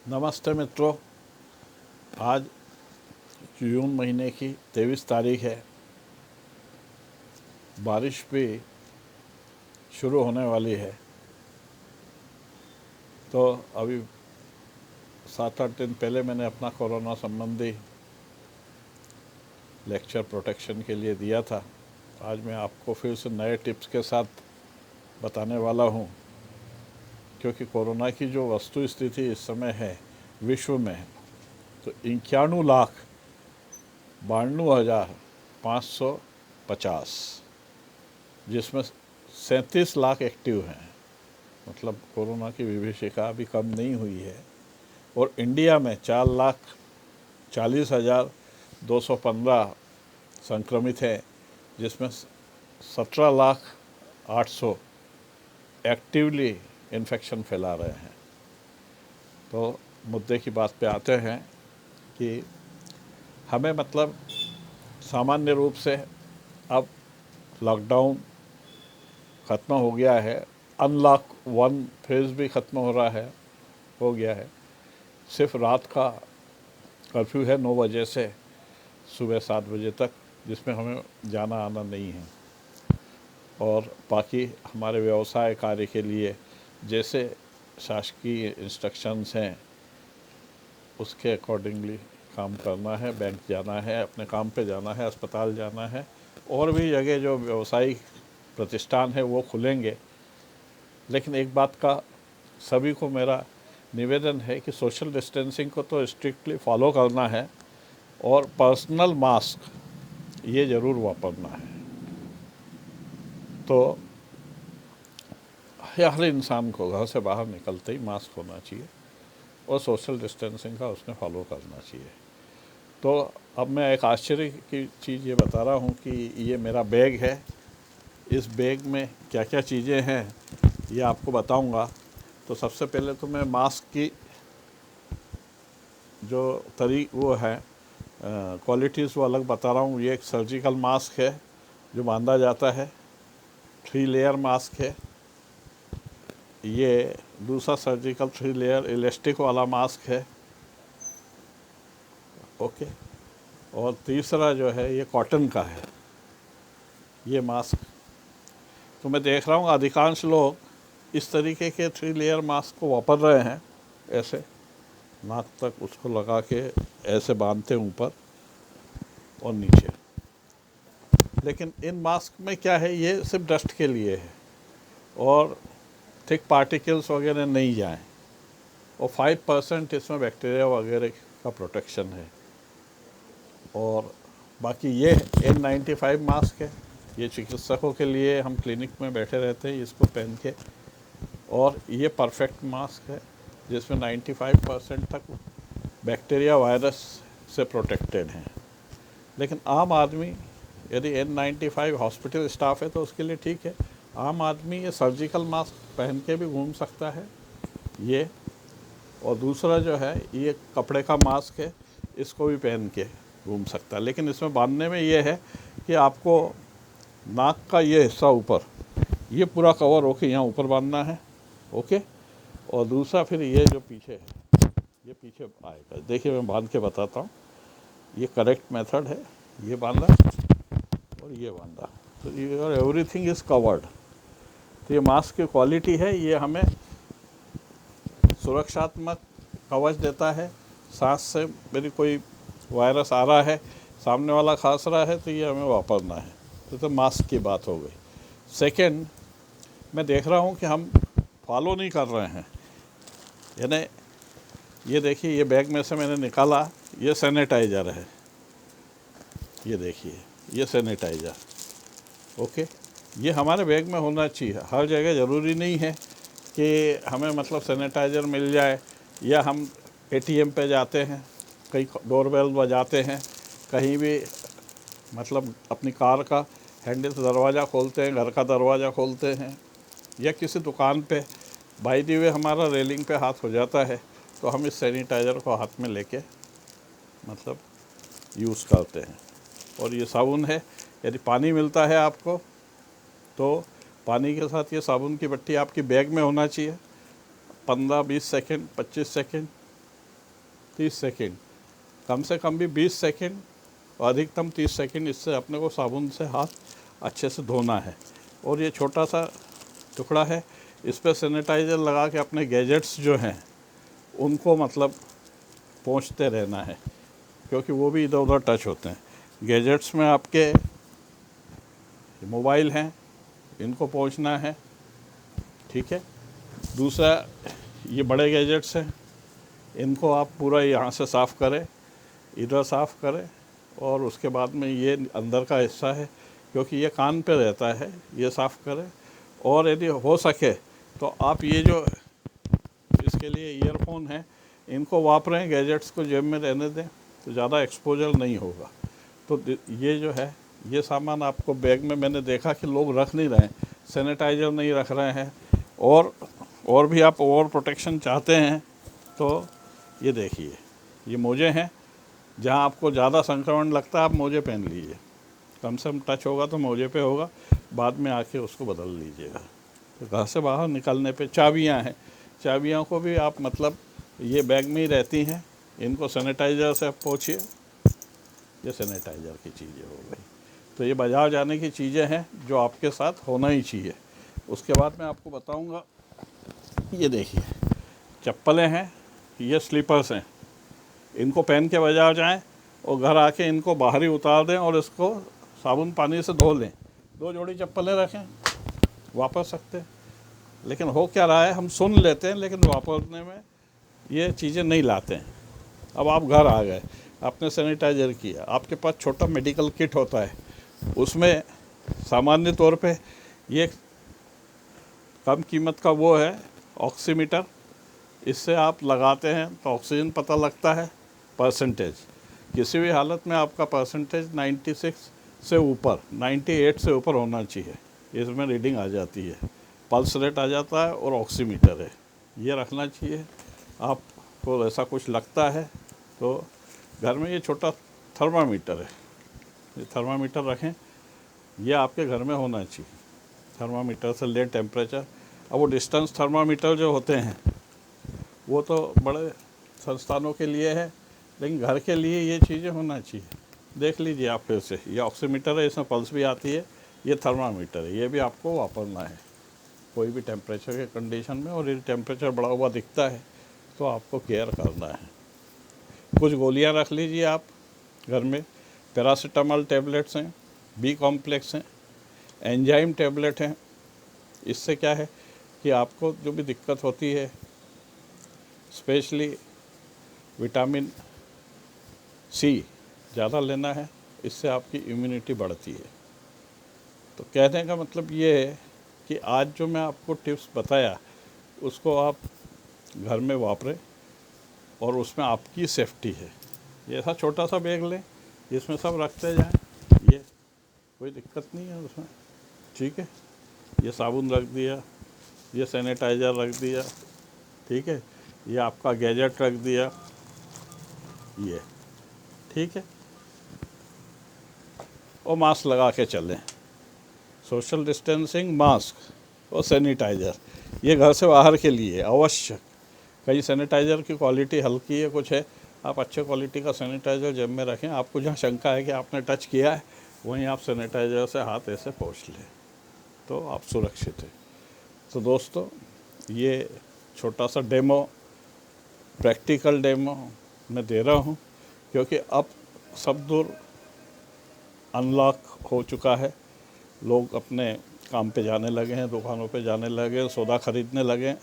नमस्ते मित्रों। आज जून महीने की 23 तारीख है। बारिश भी शुरू होने वाली है। तो अभी 7-8 दिन पहले मैंने अपना कोरोना संबंधी लेक्चर प्रोटेक्शन के लिए दिया था। आज मैं आपको फिर से नए टिप्स के साथ बताने वाला हूँ, क्योंकि कोरोना की जो वस्तु स्थिति इस समय है विश्व में, तो 91,92,550, जिसमें 37 लाख एक्टिव हैं। मतलब कोरोना की विभीषिका अभी कम नहीं हुई है। और इंडिया में 4,40,215 संक्रमित हैं, जिसमें 17,08,000 एक्टिवली इन्फेक्शन फैला रहे हैं। तो मुद्दे की बात पे आते हैं कि हमें मतलब सामान्य रूप से अब लॉकडाउन ख़त्म हो गया है, अनलॉक 1 फेज़ भी ख़त्म हो गया है। सिर्फ रात का कर्फ्यू है 9 बजे से सुबह 7 बजे तक, जिसमें हमें जाना आना नहीं है। और बाकी हमारे व्यवसाय कार्य के लिए जैसे शासकीय इंस्ट्रक्शंस हैं उसके अकॉर्डिंगली काम करना है। बैंक जाना है, अपने काम पे जाना है, अस्पताल जाना है, और भी जगह जो व्यवसायिक प्रतिष्ठान है वो खुलेंगे। लेकिन एक बात का सभी को मेरा निवेदन है कि सोशल डिस्टेंसिंग को तो स्ट्रिक्टली फॉलो करना है, और पर्सनल मास्क ये ज़रूर वापरना है। तो हर इंसान को घर से बाहर निकलते ही मास्क होना चाहिए और सोशल डिस्टेंसिंग का उसने फॉलो करना चाहिए। तो अब मैं एक आश्चर्य की चीज़ ये बता रहा हूँ कि ये मेरा बैग है। इस बैग में क्या क्या चीज़ें हैं ये आपको बताऊँगा। तो सबसे पहले तो मैं मास्क की जो वो है क्वालिटीज़ वो अलग बता रहा हूँ। ये एक सर्जिकल मास्क है जो बांधा जाता है, 3 लेयर मास्क है। ये दूसरा सर्जिकल 3 लेयर इलास्टिक वाला मास्क है, ओके। और तीसरा जो है ये कॉटन का है, ये मास्क। तो मैं देख रहा हूँ अधिकांश लोग इस तरीके के 3 लेयर मास्क को वापर रहे हैं, ऐसे नाक तक उसको लगा के ऐसे बांधते हैं ऊपर और नीचे। लेकिन इन मास्क में क्या है, ये सिर्फ डस्ट के लिए है और थिक पार्टिकल्स वगैरह नहीं जाएं, और 5% इसमें बैक्टीरिया वगैरह का प्रोटेक्शन है। और बाकी ये N95 मास्क है, ये चिकित्सकों के लिए, हम क्लिनिक में बैठे रहते हैं इसको पहन के। और ये परफेक्ट मास्क है जिसमें 95% तक बैक्टीरिया वायरस से प्रोटेक्टेड हैं। लेकिन आम आदमी यदि N95 हॉस्पिटल स्टाफ है तो उसके लिए ठीक है। आम आदमी ये सर्जिकल मास्क पहन के भी घूम सकता है ये। और दूसरा जो है ये कपड़े का मास्क है, इसको भी पहन के घूम सकता है। लेकिन इसमें बांधने में ये है कि आपको नाक का ये हिस्सा ऊपर ये पूरा कवर होके यहाँ ऊपर बांधना है, ओके। और दूसरा फिर ये जो पीछे है ये पीछे आएगा। देखिए मैं बांध के बताता हूँ। ये करेक्ट मेथड है, ये बांधा और ये बांधा, तो ये एवरीथिंग इज़ कवर्ड। तो ये मास्क की क्वालिटी है, ये हमें सुरक्षात्मक कवच देता है। सांस से मेरी कोई वायरस आ रहा है, सामने वाला खांस रहा है, तो ये हमें वापरना है। तो मास्क की बात हो गई। सेकेंड, मैं देख रहा हूँ कि हम फॉलो नहीं कर रहे हैं। यानी ये देखिए, ये बैग में से मैंने निकाला, ये सैनिटाइज़र है, ये देखिए ये सैनिटाइज़र, ओके। ये हमारे बैग में होना चाहिए। हर जगह ज़रूरी नहीं है कि हमें मतलब सैनिटाइज़र मिल जाए, या हम ATM पे जाते हैं, कहीं डोरबेल बजाते हैं, कहीं भी मतलब अपनी कार का हैंडल से दरवाज़ा खोलते हैं, घर का दरवाज़ा खोलते हैं, या किसी दुकान पे बाय द वे हमारा रेलिंग पे हाथ हो जाता है, तो हम इस सैनिटाइज़र को हाथ में लेके मतलब यूज़ करते हैं। और ये साबुन है, यदि पानी मिलता है आपको तो पानी के साथ ये साबुन की बट्टी आपकी बैग में होना चाहिए। 15-20 सेकेंड, 25 सेकेंड 30 सेकंड, कम से कम भी 20 सेकंड और अधिकतम 30 सेकंड इससे अपने को साबुन से हाथ अच्छे से धोना है। और ये छोटा सा टुकड़ा है, इस पर सैनिटाइज़र लगा के अपने गैजेट्स जो हैं उनको मतलब पोंछते रहना है, क्योंकि वो भी इधर उधर टच होते हैं। गैजेट्स में आपके मोबाइल हैं, इनको पोंछना है, ठीक है। दूसरा, ये बड़े गैजेट्स हैं, इनको आप पूरा यहाँ से साफ़ करें, इधर साफ़ करें, और उसके बाद में ये अंदर का हिस्सा है क्योंकि ये कान पे रहता है, ये साफ़ करें। और यदि हो सके तो आप ये जो इसके लिए ईयरफोन है इनको वापरें, गैजेट्स को जेब में रहने दें तो ज़्यादा एक्सपोजर नहीं होगा। तो ये जो है ये सामान आपको बैग में, मैंने देखा कि लोग रख नहीं रहे हैं, सैनिटाइज़र नहीं रख रहे हैं, और भी आप ओवर प्रोटेक्शन चाहते हैं तो ये देखिए, ये मोजे हैं, जहाँ आपको ज़्यादा संक्रमण लगता है आप मोजे पहन लीजिए, कम से कम टच होगा तो मोजे पे होगा, बाद में आके उसको बदल लीजिएगा। तो घर से बाहर निकलने पे चाबियाँ हैं, चाबियों को भी आप मतलब ये बैग में ही रहती हैं, इनको सैनिटाइज़र से पोंछिए, ये सैनिटाइज़र की चीज़ें हो गई। तो ये बाज़ार जाने की चीज़ें हैं जो आपके साथ होना ही चाहिए। उसके बाद मैं आपको बताऊंगा, ये देखिए चप्पलें हैं, ये स्लीपर्स हैं, इनको पहन के बाज़ार जाएं और घर आके इनको बाहर ही उतार दें और इसको साबुन पानी से धो लें। 2 जोड़ी चप्पलें रखें, वापस सकते। लेकिन हो क्या रहा है, हम सुन लेते हैं लेकिन वापरने में ये चीज़ें नहीं लाते हैं। अब आप घर आ गए, आपने सैनिटाइज़र किया, आपके पास छोटा मेडिकल किट होता है, उसमें सामान्य तौर पे ये कम कीमत का वो है ऑक्सीमीटर, इससे आप लगाते हैं तो ऑक्सीजन पता लगता है, परसेंटेज, किसी भी हालत में आपका परसेंटेज 96 से ऊपर, 98 से ऊपर होना चाहिए, इसमें रीडिंग आ जाती है, पल्स रेट आ जाता है और ऑक्सीमीटर है, ये रखना चाहिए। आपको ऐसा कुछ लगता है तो घर में ये छोटा थर्मामीटर है, ये थर्मामीटर रखें, ये आपके घर में होना चाहिए। थर्मामीटर से लें टेम्परेचर। अब वो डिस्टेंस थर्मामीटर जो होते हैं वो तो बड़े संस्थानों के लिए है, लेकिन घर के लिए ये चीज़ें होना चाहिए। देख लीजिए आप फिर से, ये ऑक्सीमीटर है, इसमें पल्स भी आती है, ये थर्मामीटर है, ये भी आपको वापरना है कोई भी टेम्परेचर के कंडीशन में। और यदि टेम्परेचर बढ़ा हुआ दिखता है तो आपको केयर करना है। कुछ गोलियां रख लीजिए आप घर में, पैरासीटामॉल टैबलेट्स हैं, बी कॉम्प्लेक्स हैं, एंजाइम टैबलेट हैं। इससे क्या है कि आपको जो भी दिक्कत होती है, स्पेशली विटामिन सी ज़्यादा लेना है, इससे आपकी इम्यूनिटी बढ़ती है। तो कहने का मतलब ये है कि आज जो मैं आपको टिप्स बताया उसको आप घर में वापरें और उसमें आपकी सेफ्टी है। ये ऐसा छोटा सा बैग लें, इसमें सब रखते जाएं, ये कोई दिक्कत नहीं है उसमें, ठीक है। ये साबुन रख दिया, ये सैनिटाइज़र रख दिया, ठीक है, ये आपका गैजेट रख दिया, ये ठीक है। और मास्क लगा के चलें, सोशल डिस्टेंसिंग, मास्क और सैनिटाइज़र, ये घर से बाहर के लिए आवश्यक। कई सैनिटाइज़र की क्वालिटी हल्की है, कुछ है, आप अच्छे क्वालिटी का सैनिटाइज़र जेब में रखें। आपको जहाँ शंका है कि आपने टच किया है वहीं आप सैनिटाइज़र से हाथ ऐसे पोंछ लें तो आप सुरक्षित हैं। तो दोस्तों, ये छोटा सा डेमो, प्रैक्टिकल डेमो मैं दे रहा हूँ, क्योंकि अब सब दूर अनलॉक हो चुका है, लोग अपने काम पे जाने लगे हैं, दुकानों पे जाने लगे, सौदा खरीदने लगे।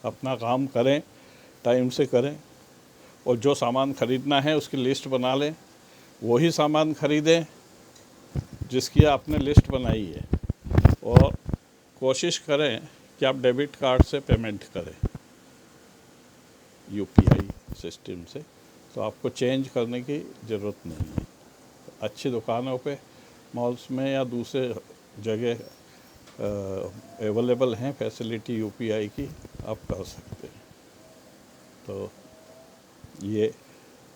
अपना काम करें, टाइम से करें, और जो सामान खरीदना है उसकी लिस्ट बना लें, वही सामान खरीदें जिसकी आपने लिस्ट बनाई है, और कोशिश करें कि आप डेबिट कार्ड से पेमेंट करें, यूपीआई सिस्टम से, तो आपको चेंज करने की ज़रूरत नहीं है। अच्छी दुकानों पे, मॉल्स में या दूसरे जगह अवेलेबल हैं फैसिलिटी यूपीआई की, आप कर सकते हैं। तो ये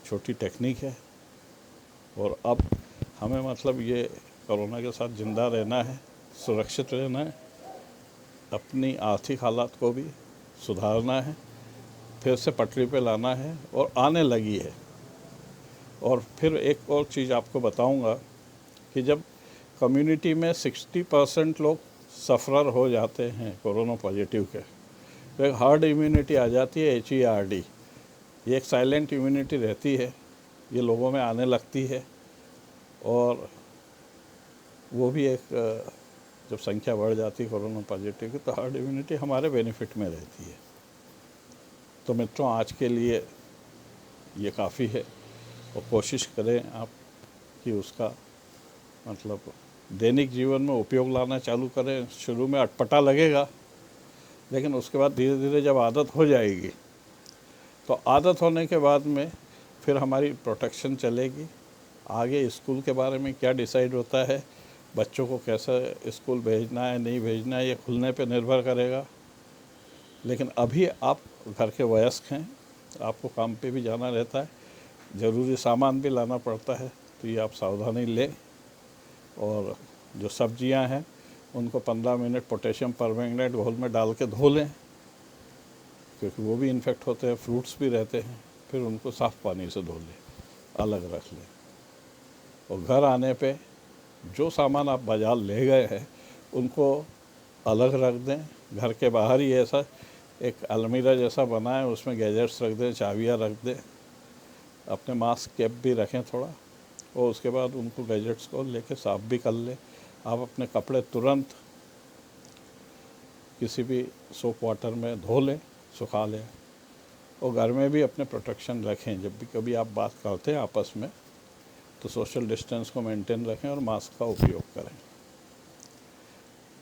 छोटी टेक्निक है, और अब हमें मतलब ये कोरोना के साथ ज़िंदा रहना है, सुरक्षित रहना है, अपनी आर्थिक हालात को भी सुधारना है, फिर से पटरी पे लाना है और आने लगी है। और फिर एक और चीज़ आपको बताऊंगा कि जब कम्युनिटी में 60% लोग सफ़रर हो जाते हैं कोरोना पॉजिटिव के, तो एक हार्ड इम्यूनिटी आ जाती है, HERD। ये एक साइलेंट इम्यूनिटी रहती है, ये लोगों में आने लगती है। और वो भी एक जब संख्या बढ़ जाती है कोरोना पॉजिटिव की, तो हार्ड इम्यूनिटी हमारे बेनिफिट में रहती है। तो मित्रों, आज के लिए ये काफ़ी है और कोशिश करें आप कि उसका मतलब दैनिक जीवन में उपयोग लाना चालू करें। शुरू में अटपटा लगेगा, लेकिन उसके बाद धीरे धीरे जब आदत हो जाएगी, तो आदत होने के बाद में फिर हमारी प्रोटेक्शन चलेगी। आगे स्कूल के बारे में क्या डिसाइड होता है, बच्चों को कैसे स्कूल भेजना है नहीं भेजना है, ये खुलने पे निर्भर करेगा। लेकिन अभी आप घर के वयस्क हैं, आपको काम पे भी जाना रहता है, ज़रूरी सामान भी लाना पड़ता है, तो ये आप सावधानी लें। और जो सब्जियां हैं उनको 15 मिनट पोटेशियम परमैंगनेट घोल में डाल के धो लें, क्योंकि वो भी इन्फेक्ट होते हैं। फ्रूट्स भी रहते हैं, फिर उनको साफ़ पानी से धो लें, अलग रख लें। और घर आने पे जो सामान आप बाज़ार ले गए हैं उनको अलग रख दें। घर के बाहर ही ऐसा एक अलमीरा जैसा बना है, उसमें गैजेट्स रख दें, चाबियाँ रख दें। अपने मास्क कैप भी रखें थोड़ा, और उसके बाद उनको गैजेट्स को लेके साफ़ भी कर लें। आप अपने कपड़े तुरंत किसी भी सोप वाटर में धो लें, सुखा लें। और घर में भी अपने प्रोटेक्शन रखें। जब भी कभी आप बात करते हैं आपस में, तो सोशल डिस्टेंस को मेंटेन रखें और मास्क का उपयोग करें।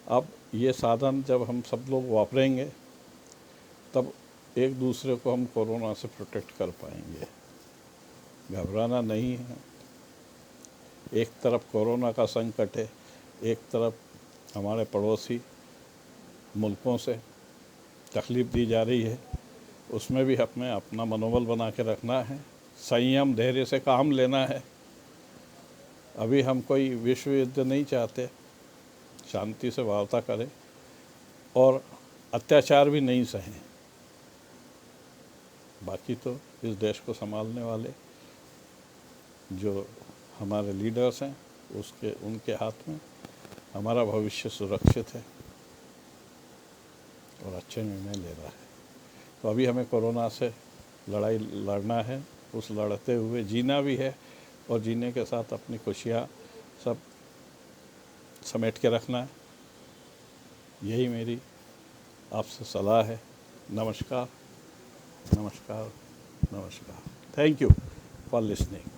अब ये साधन जब हम सब लोग वापरेंगे, तब एक दूसरे को हम कोरोना से प्रोटेक्ट कर पाएंगे। घबराना नहीं है। एक तरफ कोरोना का संकट है, एक तरफ हमारे पड़ोसी मुल्कों से तकलीफ़ दी जा रही है, उसमें भी हमें अपना मनोबल बना के रखना है, संयम धैर्य से काम लेना है। अभी हम कोई विश्व युद्ध नहीं चाहते, शांति से वार्ता करें और अत्याचार भी नहीं सहें। बाकी तो इस देश को संभालने वाले जो हमारे लीडर्स हैं, उनके हाथ में हमारा भविष्य सुरक्षित है और अच्छे निर्णय ले रहा है। तो अभी हमें कोरोना से लड़ाई लड़ना है, उस लड़ते हुए जीना भी है, और जीने के साथ अपनी खुशियाँ सब समेट के रखना है। यही मेरी आपसे सलाह है। नमस्कार, नमस्कार, नमस्कार। Thank you for listening.